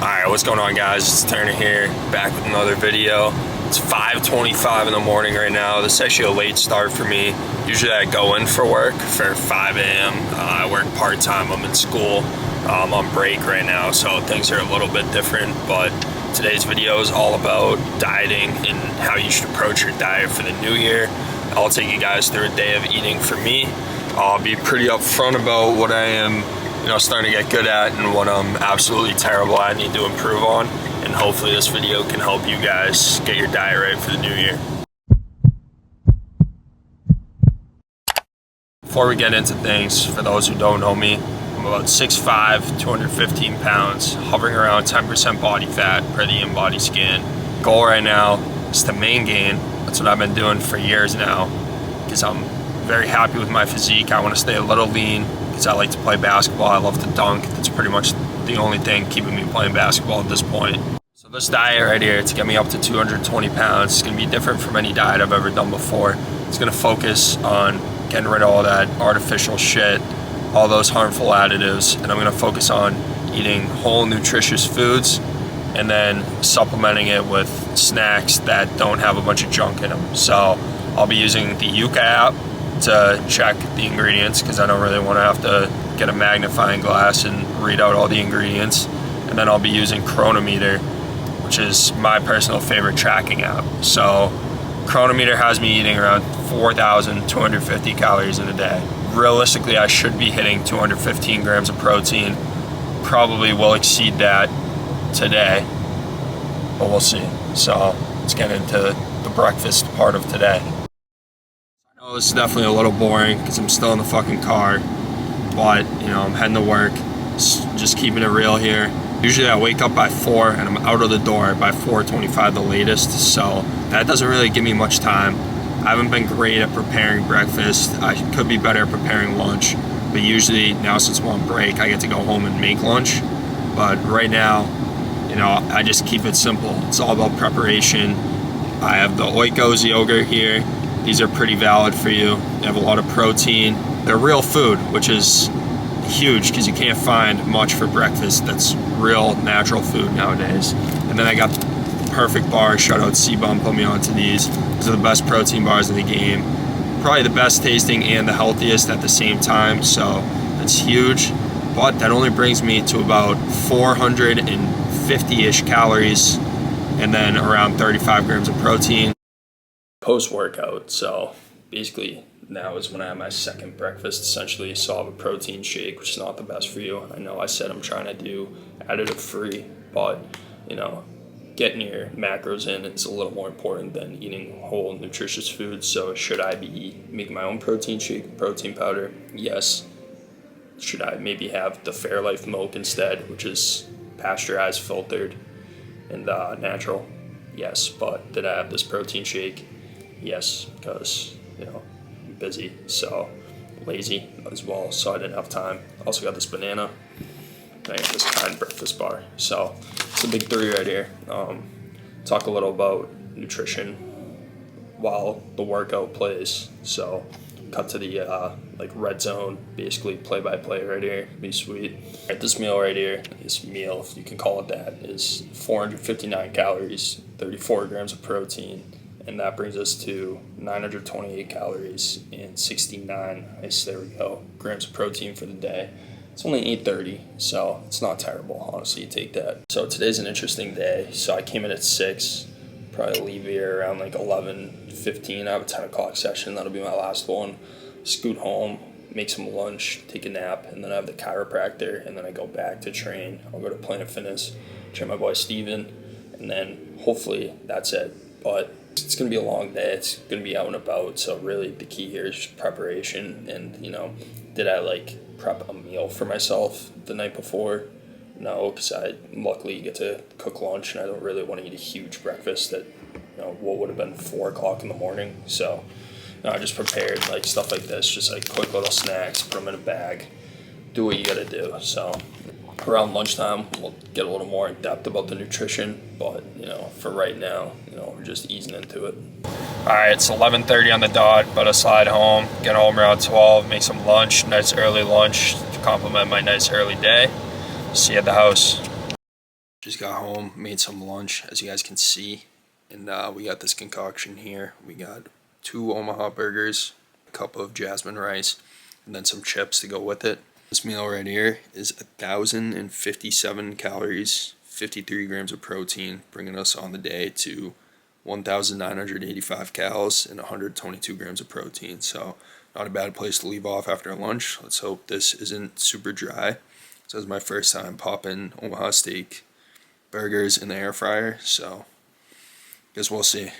Alright, what's going on, guys? It's Turner here, back with another video. It's 5:25 in the morning right now. This is actually a late start for me. Usually I go in for work for 5 a.m. I work part-time, I'm in school. I'm on break right now, so things are a little bit different, but today's video is all about dieting and how you should approach your diet for the new year. I'll take you guys through a day of eating for me. I'll be pretty upfront about what I am starting to get good at and what I'm absolutely terrible at, need to improve on, and hopefully this video can help you guys get your diet right for the new year. Before we get into things, for those who don't know me, I'm about 6'5", 215 pounds, hovering around 10% body fat per the in-body scan. Goal right now is to main gain. That's what I've been doing for years now, because I'm very happy with my physique. I want to stay a little lean, because I like to play basketball. I love to dunk. That's pretty much the only thing keeping me playing basketball at this point. So this diet right here, to get me up to 220 pounds, is going to be different from any diet I've ever done before. It's going to focus on getting rid of all that artificial shit, all those harmful additives, and I'm going to focus on eating whole, nutritious foods and then supplementing it with snacks that don't have a bunch of junk in them. So I'll be using the Yuka app to check the ingredients, because I don't really want to have to get a magnifying glass and read out all the ingredients. And then I'll be using Chronometer, which is my personal favorite tracking app. So Chronometer has me eating around 4,250 calories in a day. Realistically, I should be hitting 215 grams of protein. Probably will exceed that today, but we'll see. So let's get into the breakfast part of today. Oh, this is definitely a little boring because I'm still in the fucking car, but I'm heading to work, just keeping it real here. Usually I wake up by 4 and I'm out of the door by 4:25 the latest, so that doesn't really give me much time. I haven't been great at preparing breakfast. I could be better at preparing lunch, but usually now, since I'm on break, I get to go home and make lunch. But right now, I just keep it simple. It's all about preparation. I have the Oikos yogurt here. These are pretty valid for you. They have a lot of protein. They're real food, which is huge because you can't find much for breakfast that's real natural food nowadays. And then I got the perfect bar. Shout out C-Bum, put me onto these. These are the best protein bars in the game. Probably the best tasting and the healthiest at the same time, so that's huge. But that only brings me to about 450-ish calories and then around 35 grams of protein. Post-workout, so basically now is when I have my second breakfast essentially. So I'll have a protein shake, which is not the best for you. I know I said I'm trying to do additive free, but getting your macros in is a little more important than eating whole nutritious foods. So should I be making my own protein shake, protein powder? Yes. Should I maybe have the Fairlife milk instead, which is pasteurized, filtered, and natural? Yes. But did I have this protein shake? Yes, because I'm busy, so lazy as well, so I didn't have time. Also got this banana, and I got this Kind breakfast bar. So it's a big three right here. Talk a little about nutrition while the workout plays. So cut to the red zone, basically play-by-play right here. Be sweet. Right, this meal right here, this meal, if you can call it that, is 459 calories, 34 grams of protein. And that brings us to 928 calories and 69, there we go, grams of protein for the day. It's only 8:30, so it's not terrible, honestly. You take that. So today's an interesting day. So I came in at 6, probably leave here around 11:15. I have a 10 o'clock session. That'll be my last one. Scoot home, make some lunch, take a nap, and then I have the chiropractor, and then I go back to train. I'll go to Planet Fitness, train my boy Steven, and then hopefully that's it. But it's going to be a long day. It's going to be out and about. So really the key here is preparation. And, did I prep a meal for myself the night before? No, because I luckily get to cook lunch and I don't really want to eat a huge breakfast at, what would have been 4 o'clock in the morning. So I just prepared stuff like this, just quick little snacks, put them in a bag, do what you got to do. So around lunchtime, we'll get a little more in depth about the nutrition, but for right now, we're just easing into it. All right, it's 11:30 on the dot, but I slide home, get home around 12, make some lunch, nice early lunch to complement my nice early day. See you at the house. Just got home, made some lunch, as you guys can see, and we got this concoction here. We got 2 Omaha burgers, a cup of jasmine rice, and then some chips to go with it. This meal right here is 1,057 calories, 53 grams of protein, bringing us on the day to 1,985 calories and 122 grams of protein. So not a bad place to leave off after lunch. Let's hope this isn't super dry. So this is my first time popping Omaha steak burgers in the air fryer, so guess we'll see.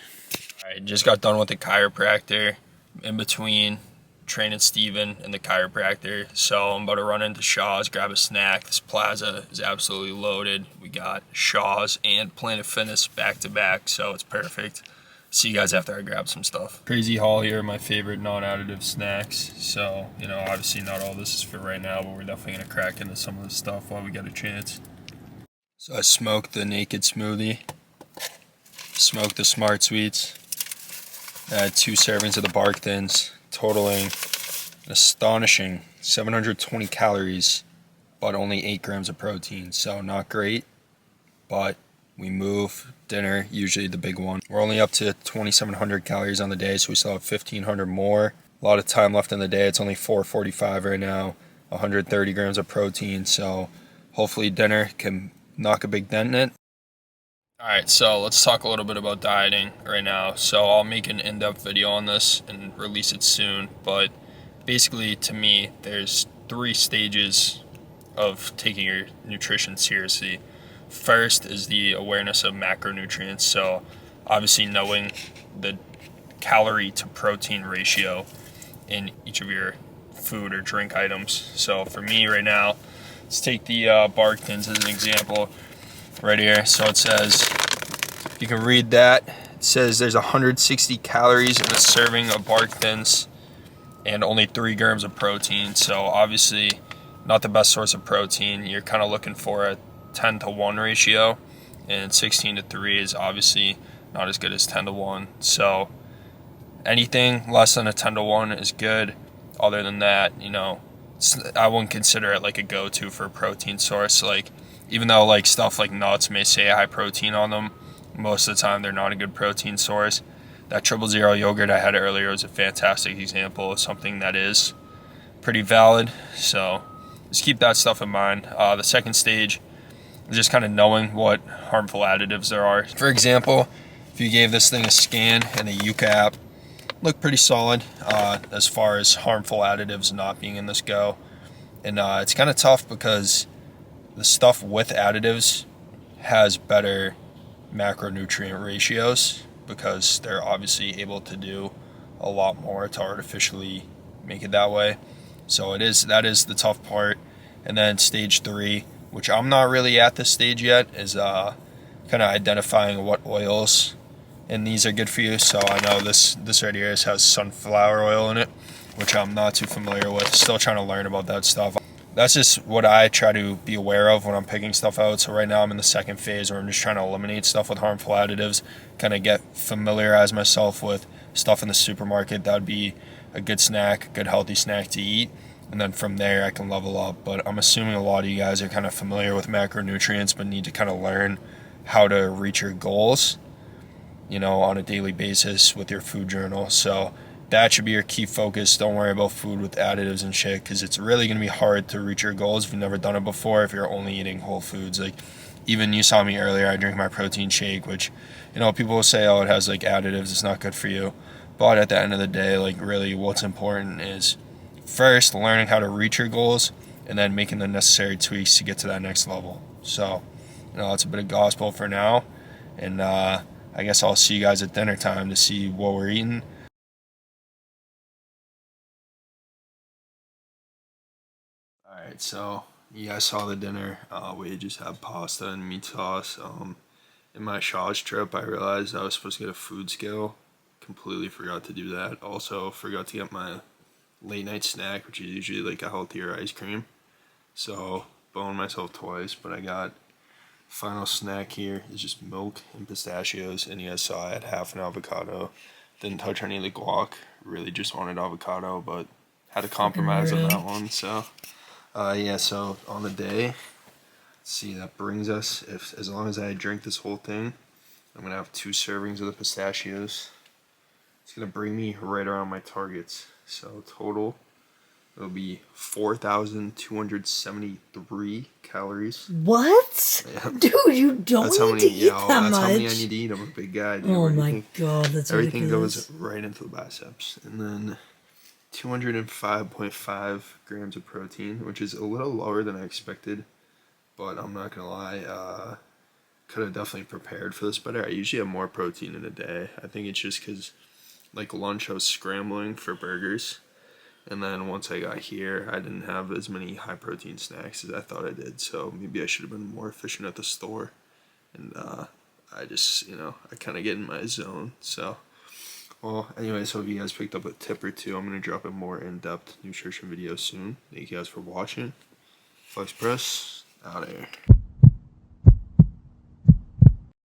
Alright, just got done with the chiropractor. In between training Steven and the chiropractor, so I'm about to run into Shaw's, grab a snack. This plaza is absolutely loaded. We got Shaw's and Planet Fitness back to back, so it's perfect. See you guys after I grab some stuff. Crazy haul here, my favorite non-additive snacks. So, obviously not all this is for right now, but we're definitely gonna crack into some of this stuff while we get a chance. So I smoked the naked smoothie, smoked the Smart Sweets, I had 2 servings of the Bark Thins, totaling an astonishing 720 calories, but only 8 grams of protein. So not great, but we move. Dinner, usually the big one. We're only up to 2,700 calories on the day, so we still have 1,500 more. A lot of time left in the day. It's only 4:45 right now, 130 grams of protein, so hopefully dinner can knock a big dent in it. Alright, so let's talk a little bit about dieting right now. So I'll make an in-depth video on this and release it soon, but basically to me there's 3 stages of taking your nutrition seriously. First is the awareness of macronutrients, so obviously knowing the calorie to protein ratio in each of your food or drink items. So for me right now, let's take the Bark Thins as an example right here. So it says, you can read that, it says there's 160 calories in a serving of Bark Thins and only 3 grams of protein. So obviously not the best source of protein. You're kind of looking for a 10-to-1 ratio, and 16-to-3 is obviously not as good as 10-to-1. So anything less than a 10-to-1 is good. Other than that, I wouldn't consider it like a go-to for a protein source. Like, even though like stuff like nuts may say high protein on them, most of the time they're not a good protein source. That 000 yogurt I had earlier was a fantastic example of something that is pretty valid. So just keep that stuff in mind. The second stage is just kind of knowing what harmful additives there are. For example, if you gave this thing a scan and a Yuka app, looked pretty solid as far as harmful additives not being in this go. And it's kind of tough because the stuff with additives has better macronutrient ratios because they're obviously able to do a lot more to artificially make it that way. So that is the tough part. And then stage 3, which I'm not really at this stage yet, is kind of identifying what oils and these are good for you. So I know this right here has sunflower oil in it, which I'm not too familiar with. Still trying to learn about that stuff. That's just what I try to be aware of when I'm picking stuff out. So right now I'm in the second phase where I'm just trying to eliminate stuff with harmful additives, kind of familiarize myself with stuff in the supermarket that would be a good snack, good healthy snack to eat. And then from there I can level up. But I'm assuming a lot of you guys are kind of familiar with macronutrients but need to kind of learn how to reach your goals, on a daily basis with your food journal. So that should be your key focus. Don't worry about food with additives and shit, because it's really going to be hard to reach your goals if you've never done it before, if you're only eating whole foods. Like, even you saw me earlier, I drink my protein shake, which, people will say, oh, it has like additives, it's not good for you. But at the end of the day, like, really what's important is first learning how to reach your goals and then making the necessary tweaks to get to that next level. So, it's a bit of gospel for now. And I guess I'll see you guys at dinner time to see what we're eating. Alright, so you guys saw the dinner. We just had pasta and meat sauce. In my Shaw's trip, I realized I was supposed to get a food scale. Completely forgot to do that. Also, forgot to get my late night snack, which is usually like a healthier ice cream. So, boned myself twice, but I got final snack here is just milk and pistachios, and you guys saw I had half an avocado. Didn't touch any of the guac. Really just wanted avocado, but had to compromise on that one. So, so on the day, See, that brings us, if as long as I drink this whole thing, I'm gonna have 2 servings of the pistachios. It's gonna bring me right around my targets. So total, it'll be 4,273 calories. What? Yeah. Dude, you don't That's how need many. to eat that That's much. how many I need to eat. I'm a big guy, dude. Oh What do you my think? god, that's Everything ridiculous. goes right into the biceps, and then 205.5 grams of protein, which is a little lower than I expected. But I'm not gonna lie, could have definitely prepared for this better. I usually have more protein in a day. I think it's just because, like lunch, I was scrambling for burgers, and then once I got here, I didn't have as many high protein snacks as I thought I did. So maybe I should have been more efficient at the store. And I just, I kind of get in my zone. So, well, anyways, hope you guys picked up a tip or two. I'm gonna drop a more in-depth nutrition video soon. Thank you guys for watching. Flexpress out of here.